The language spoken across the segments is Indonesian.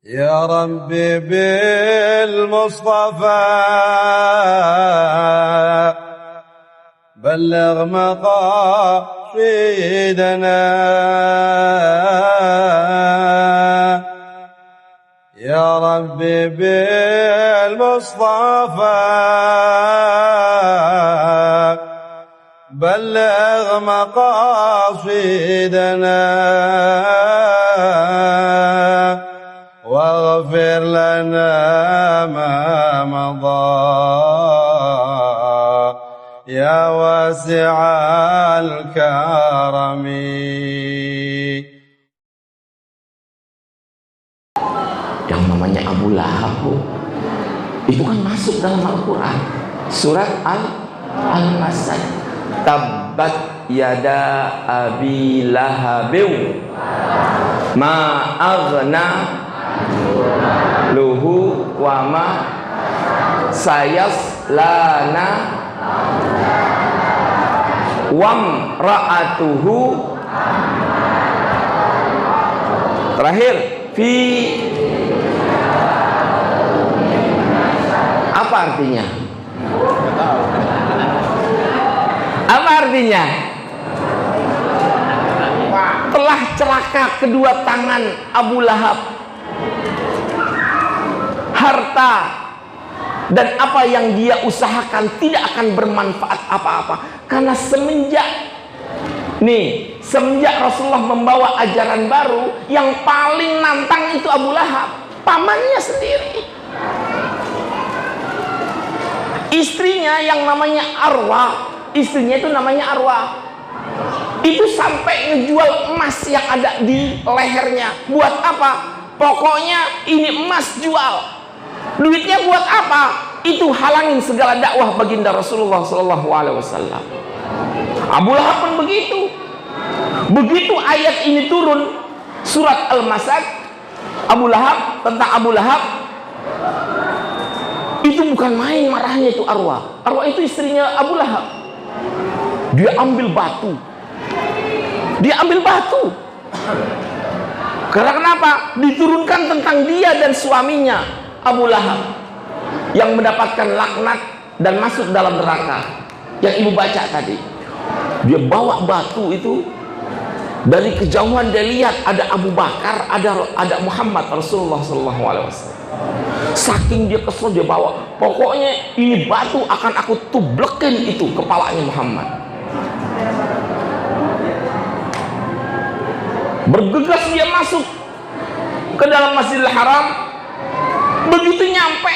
يا ربي بالمصطفى بلغ مقاصدنا يا ربي بالمصطفى بلغ مقاصدنا واغفر لنا ما مضى يا واسع الكرم. Yang namanya Abu Lahab itu kan masuk dalam Al-Quran, surat Al-Masad. Tabbat yada abi lahabiw ma aghna luhu wa ma sayaslana wam ra'atuhu terakhir fi. Apa artinya? Apa artinya? Telah celaka kedua tangan Abu Lahab, harta dan apa yang dia usahakan tidak akan bermanfaat apa-apa. Karena semenjak Rasulullah membawa ajaran baru, yang paling nantang itu Abu Lahab, pamannya sendiri. Istrinya yang namanya Arwa, istrinya itu namanya Arwa, itu sampai ngejual emas yang ada di lehernya. Buat apa? Pokoknya ini emas jual. Duitnya buat apa? Itu halangin segala dakwah baginda Rasulullah SAW. Abu Lahab pun begitu. Begitu ayat ini turun, surat Al-Masad, tentang Abu Lahab, itu bukan main marahnya itu Arwa. Arwa itu istrinya Abu Lahab. Dia ambil batu. Karena kenapa? Diturunkan tentang dia dan suaminya Abu Lahab yang mendapatkan laknat dan masuk dalam neraka. Yang ibu baca tadi, dia bawa batu itu, dari kejauhan dia lihat ada Abu Bakar, ada Muhammad Rasulullah SAW. Saking dia kesel, dia bawa, pokoknya ini batu akan aku tublekin itu kepalanya Muhammad. Bergegas dia masuk ke dalam Masjidil Haram. Begitu nyampe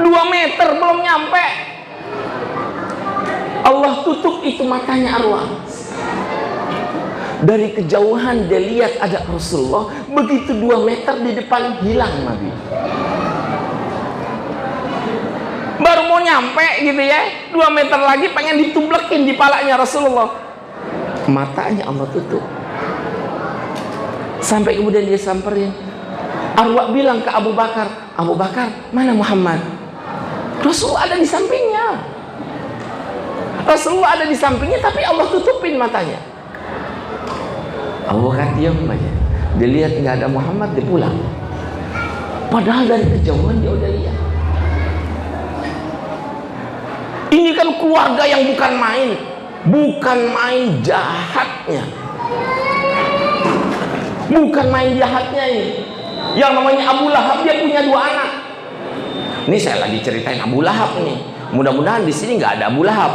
2 meter belum nyampe, Allah tutup itu matanya Arwah. Dari kejauhan dia lihat ada Rasulullah, begitu 2 meter di depan hilang Nabi. Baru mau nyampe gitu ya, 2 meter lagi pengen ditublekin di palanya Rasulullah, matanya Allah tutup. Sampai kemudian dia samperin, Arwah bilang ke Abu Bakar, Abu Bakar, mana Muhammad? Rasulullah ada di sampingnya. Rasulullah ada di sampingnya, tapi Allah tutupin matanya. Abu Bakar diam aja. Dia lihat nggak ada Muhammad, dia pulang. Padahal dari kejauhan dia udah lihat. Ini kan keluarga yang bukan main jahatnya. Bukan main jahatnya ini. Yang namanya Abu Lahab, dia punya 2 anak. Ini saya lagi ceritain Abu Lahab nih. Mudah-mudahan di sini nggak ada Abu Lahab.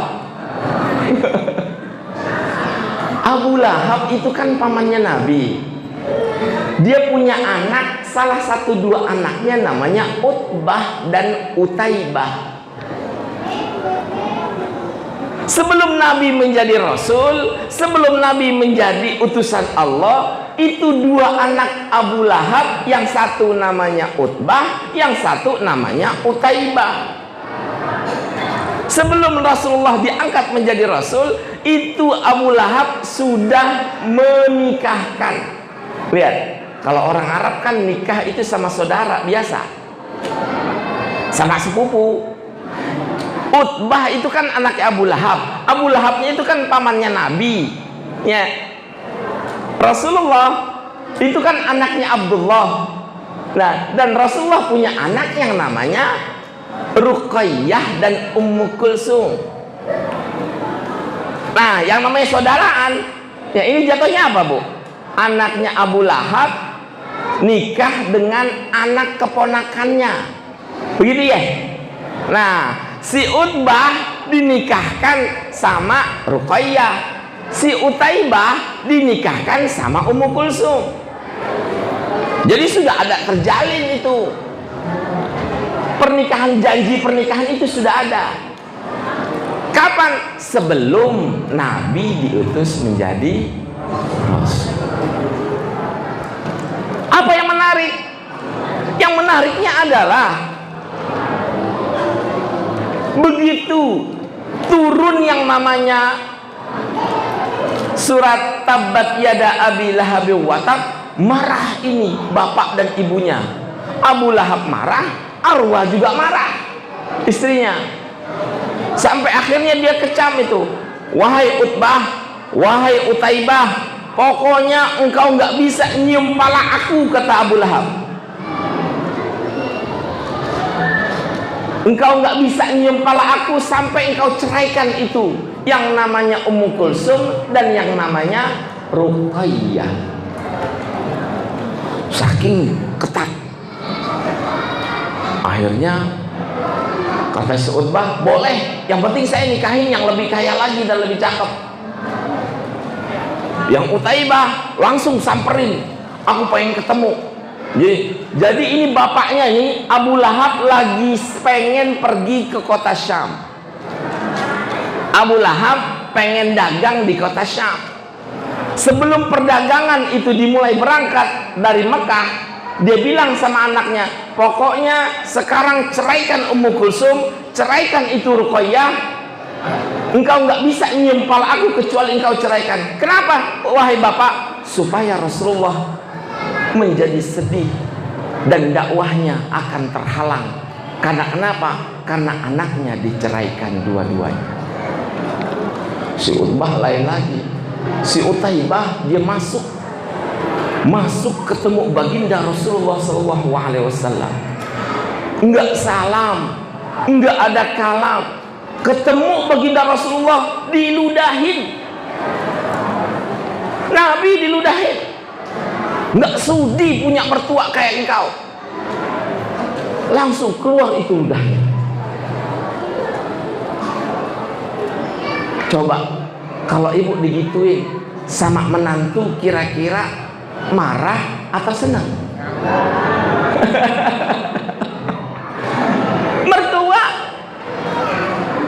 Abu Lahab itu kan pamannya Nabi. Dia punya anak, salah satu 2 anaknya namanya Utbah dan Utaibah. Sebelum Nabi menjadi Rasul, sebelum Nabi menjadi utusan Allah, itu 2 anak Abu Lahab, yang satu namanya Utbah, yang satu namanya Utaibah. Sebelum Rasulullah diangkat menjadi Rasul, itu Abu Lahab sudah menikahkan. Lihat, kalau orang Arab kan nikah itu sama saudara biasa, sama sepupu. Utbah itu kan anaknya Abu Lahab. Abu Lahabnya itu kan pamannya Nabi. Ya. Rasulullah itu kan anaknya Abdullah. Nah, dan Rasulullah punya anak yang namanya Ruqayyah dan Ummu Kulsum. Nah, yang namanya saudaraan, ya ini jatuhnya apa, Bu? Anaknya Abu Lahab nikah dengan anak keponakannya, begitu ya? Nah, si Utbah dinikahkan sama Ruqayyah, si Utaibah dinikahkan sama Ummu Kulsum. Jadi sudah ada terjalin itu pernikahan, janji pernikahan itu sudah ada. Kapan? Sebelum Nabi diutus menjadi Rasul. Apa yang menarik? Yang menariknya adalah begitu turun yang namanya surat Tabbat Yada Abi Lahab wa Tab, marah ini bapak dan ibunya. Abu Lahab marah, Arwah juga marah, istrinya. Sampai akhirnya dia kecam itu, wahai Utbah, wahai Utaibah, pokoknya engkau nggak bisa nyium pala aku, kata Abu Lahab. Engkau nggak bisa nyium pala aku sampai engkau ceraikan itu, yang namanya Ummu Kulsum dan yang namanya Ruqayyah. Saking ketat. Akhirnya kata si Utbah, boleh, yang penting saya nikahin yang lebih kaya lagi dan lebih cakep. Yang Utaibah langsung samperin, aku pengen ketemu. Jadi ini bapaknya ini Abu Lahab lagi pengen pergi ke kota Syam. Abu Lahab pengen dagang di kota Syam. Sebelum perdagangan itu dimulai berangkat dari Mekah, dia bilang sama anaknya, pokoknya sekarang ceraikan Ummu Kulsum, ceraikan itu Ruqayyah, engkau nggak bisa nyium pala aku kecuali engkau ceraikan. Kenapa? Wahai bapak, supaya Rasulullah menjadi sedih dan dakwahnya akan terhalang. Karena kenapa? Karena anaknya diceraikan dua-duanya. Si Utbah lain lagi. Si Utaibah dia masuk ketemu baginda Rasulullah SAW. Enggak salam, enggak ada kalam. Ketemu baginda Rasulullah diludahin. Nabi diludahin. Enggak sudi punya mertua kayak engkau. Langsung keluar itu ludahnya. Coba kalau ibu digituin sama menantu, kira-kira marah atau senang? Mertua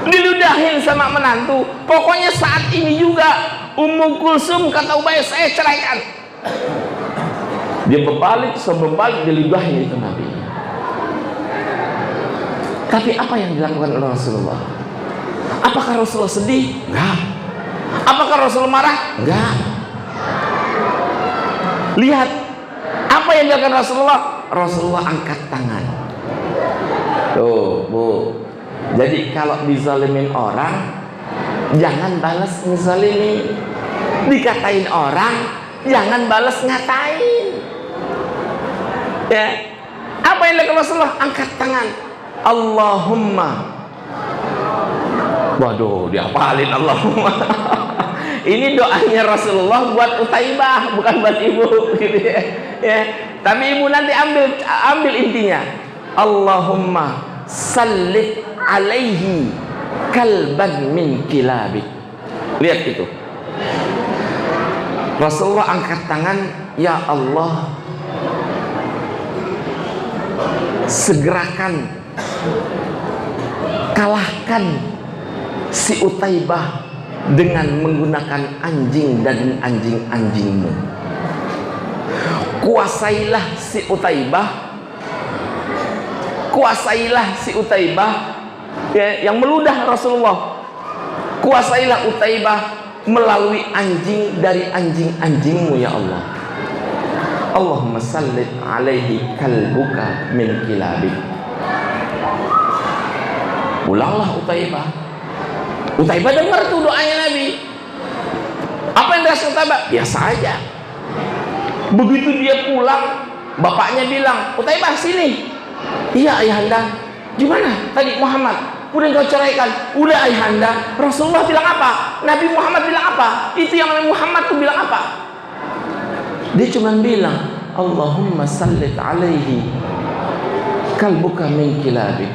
diludahin sama menantu. Pokoknya saat ini juga Ummu Kulsum kata Ubay, saya ceraikan. Dia berbalik, sebalik diludahin itu Nabi. Tapi apa yang dilakukan oleh Rasulullah? Apakah Rasulullah sedih? Enggak. Apakah Rasulullah marah? Enggak. Lihat apa yang dilakukan Rasulullah. Rasulullah angkat tangan. Tuh, Bu. Jadi kalau dizalimin orang, jangan balas ngezalimin. Dikatain orang, jangan balas ngatain. Ya. Apa yang dilakukan Rasulullah? Angkat tangan. Allahumma. Waduh, diapalin Allahumma. Ini doanya Rasulullah buat Utaibah, bukan buat ibu, gitu ya. Ya. Tapi ibu nanti ambil intinya. Allahumma sallit alaihi kalban min kilabik. Lihat itu. Rasulullah angkat tangan, ya Allah, segerakan, kalahkan si Utaibah dengan menggunakan anjing dan anjing-anjingmu. Kuasailah si Utaibah, ya, yang meludah Rasulullah. Kuasailah Utaibah melalui anjing dari anjing-anjingmu ya Allah. Allahumma sallit alaihi kalbuka min kilabik. Pulanglah Utaibah. Utaibah dengar tuh doanya Nabi. Apa yang dirasa Utaibah? Biasa aja. Begitu dia pulang, Bapaknya bilang, Utaibah sini. Iya ayahanda. Gimana tadi Muhammad? Udah kau ceraikan? Udah ayahanda. Rasulullah bilang apa? Nabi Muhammad bilang apa? Itu yang Nabi Muhammad tuh bilang apa? Dia cuma bilang, Allahumma sallit alaihi kalbuka min kilabik.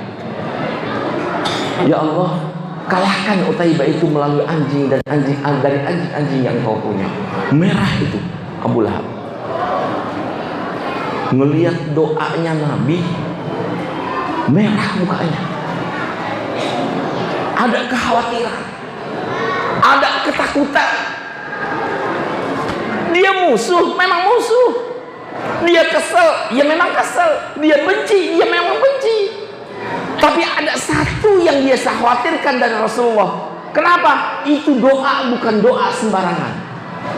Ya Allah, kalahkan Utaibah itu melalui anjing dan dari anjing-anjing yang kau punya. Merah itu Abu Lahab. Ngelihat doanya Nabi, merah mukanya. Ada kekhawatiran, ada ketakutan. Dia musuh, memang musuh. Dia kesel, ya memang kesel. Dia benci, dia memang benci. Tapi ada satu yang dia khawatirkan dari Rasulullah. Kenapa? Itu doa bukan doa sembarangan.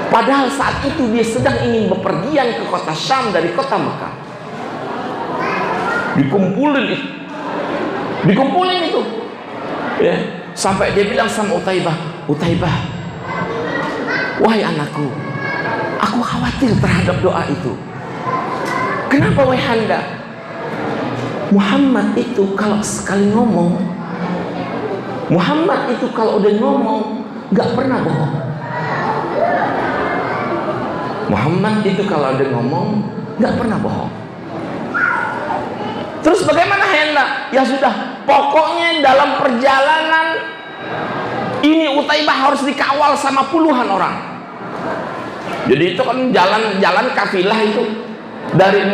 Padahal saat itu dia sedang ingin bepergian ke kota Syam dari kota Mekah. Dikumpulin itu. Ya, sampai dia bilang sama Utaibah, Utaibah, wahai anakku, aku khawatir terhadap doa itu. Kenapa wahai handa? Muhammad itu kalau sekali ngomong, Muhammad itu kalau udah ngomong nggak pernah bohong. Muhammad itu kalau udah ngomong nggak pernah bohong. Terus bagaimana Henda? Ya sudah, pokoknya dalam perjalanan ini Utaibah harus dikawal sama puluhan orang. Jadi itu kan jalan kafilah itu dari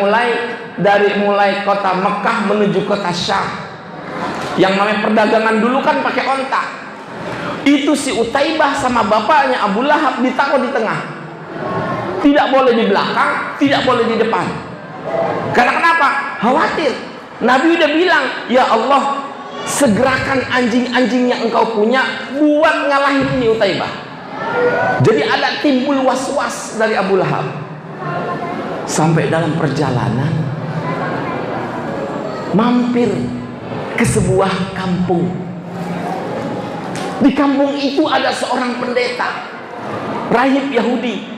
mulai kota Mekah menuju kota Syam. Yang namanya perdagangan dulu kan pakai onta. Itu si Utaibah sama bapaknya Abu Lahab ditaruh di tengah. Tidak boleh di belakang, tidak boleh di depan. Karena kenapa? Khawatir. Nabi udah bilang, ya Allah, segerakan anjing-anjing yang engkau punya buat ngalahin ini Utaibah. Jadi ada timbul was-was dari Abu Lahab. Sampai dalam perjalanan mampir ke sebuah kampung. Di kampung itu ada seorang pendeta, rahib Yahudi.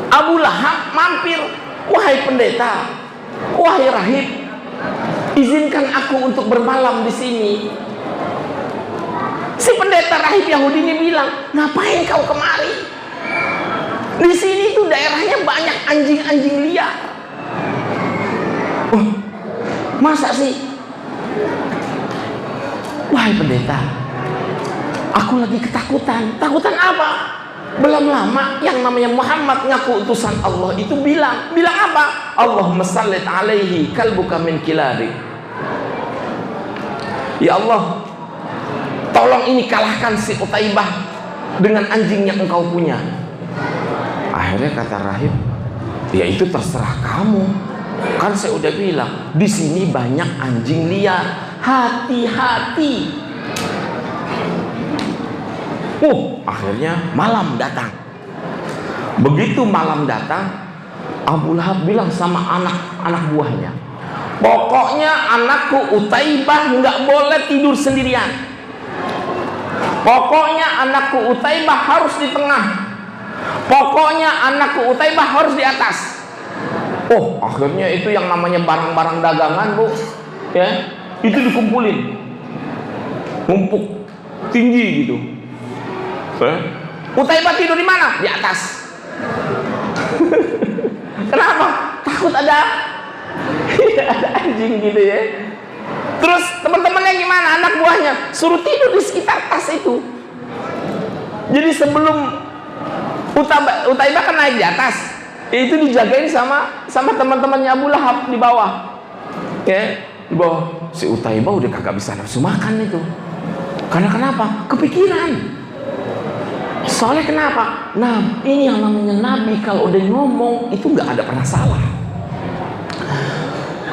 Abu Lahab mampir, wahai pendeta, wahai rahib, izinkan aku untuk bermalam di sini. Si pendeta rahib Yahudi ini bilang, ngapain kau kemari? Di sini tuh daerahnya banyak anjing-anjing liar. Oh, masa sih? Wahai pendeta, aku lagi ketakutan. Takutan apa? Belum lama yang namanya Muhammad ngaku utusan Allah itu bilang apa? Allahumma sallit alaihi kalbuka min kilari. Ya Allah, tolong ini kalahkan si Utaibah dengan anjing yang engkau punya. Akhirnya kata rahib, ya itu terserah kamu. Kan saya udah bilang, di sini banyak anjing liar. Hati-hati. Akhirnya malam datang. Begitu malam datang, Abu Lahab bilang sama anak-anak buahnya, pokoknya anakku Utaibah nggak boleh tidur sendirian. Pokoknya anakku Utaibah harus di tengah. Pokoknya anakku Utaibah harus di atas. Akhirnya itu yang namanya barang-barang dagangan, Bu, ya, itu dikumpulin, numpuk tinggi gitu. Utaibah tidur di mana? Di atas. Kenapa? Takut ada anjing gitu ya. Terus teman-temannya gimana? Anak buahnya suruh tidur di sekitar tas itu. Jadi sebelum Utaibah kan naik di atas, itu dijagain sama teman-temannya Abu Lahab di bawah. Ya, di bawah. Si Utaibah udah kagak bisa nafsu makan itu. Karena kenapa? Kepikiran. Soalnya kenapa? Nah, ini yang namanya Nabi kalau udah ngomong itu nggak ada pernah salah.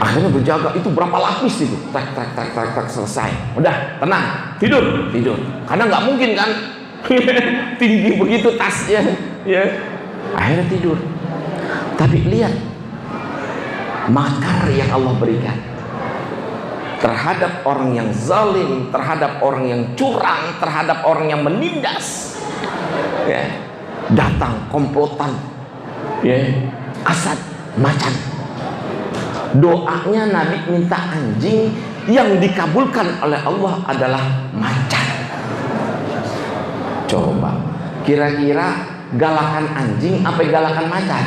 Akhirnya berjaga itu berapa lapis itu, tak selesai. Udah tenang, tidur. Karena nggak mungkin kan tinggi begitu tasnya, ya. Akhirnya tidur. Tapi lihat makar yang Allah berikan terhadap orang yang zalim, terhadap orang yang curang, terhadap orang yang menindas. Ya, datang komplotan, ya, Asad macan. Doanya Nabi minta anjing, yang dikabulkan oleh Allah adalah macan. Coba, kira-kira galakan anjing apa galakan macan?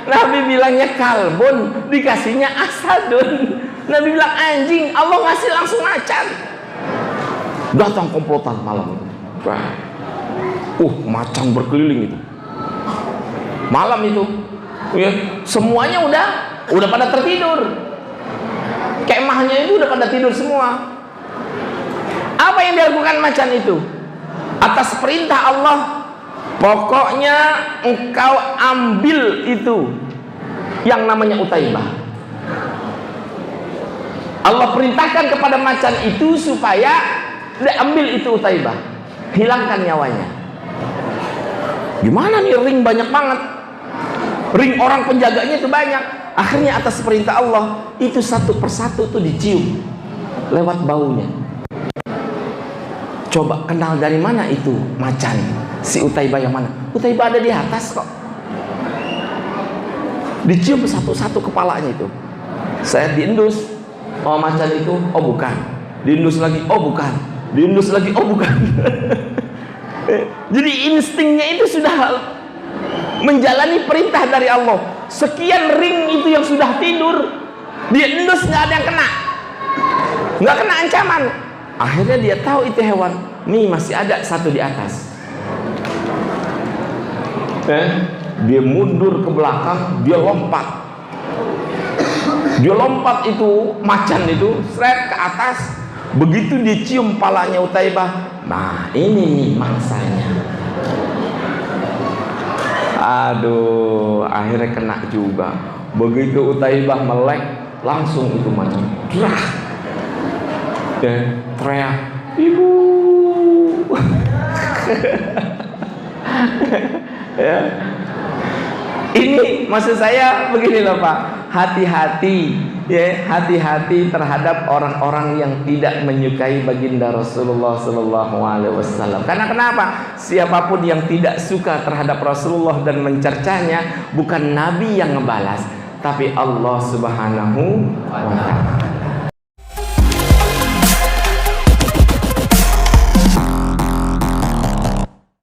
Nabi bilangnya kalbun, dikasihnya asadun. Nabi bilang anjing, Allah ngasih langsung macan. Datang komplotan malam itu. Macan berkeliling itu. Malam itu, ya, semuanya udah pada tertidur. Kemahnya itu udah pada tidur semua. Apa yang dilakukan macan itu? Atas perintah Allah, pokoknya engkau ambil itu yang namanya Utaibah. Allah perintahkan kepada macan itu supaya diambil itu Utaibah, hilangkan nyawanya. Gimana nih, ring banyak banget, ring orang penjaganya itu banyak. Akhirnya atas perintah Allah itu satu persatu tuh dicium lewat baunya. Coba kenal dari mana itu macan? Si Utaibah yang mana? Utaibah ada di atas kok. Dicium satu-satu kepalanya itu. Saya diendus, oh macan itu, oh bukan. Diendus lagi, oh bukan. Diendus lagi, oh bukan. Jadi instingnya itu sudah menjalani perintah dari Allah. Sekian ring itu yang sudah tidur, diendus nggak ada yang kena, nggak kena ancaman. Akhirnya dia tahu itu hewan, nih masih ada satu di atas. Dia mundur ke belakang, dia lompat. Dia lompat itu, macan itu, seret ke atas. Begitu dicium palanya Utaibah, nah ini nih mangsanya. Aduh, akhirnya kena juga. Begitu Utaibah melek, langsung itu macan dan teriak, ibu. Ya. Ini maksud saya begini loh Pak, hati-hati ya, hati-hati terhadap orang-orang yang tidak menyukai baginda Rasulullah Sallallahu Alaihi Wasallam. Karena kenapa? Siapapun yang tidak suka terhadap Rasulullah dan mencercanya, bukan Nabi yang ngebalas, tapi Allah Subhanahu wa Ta'ala.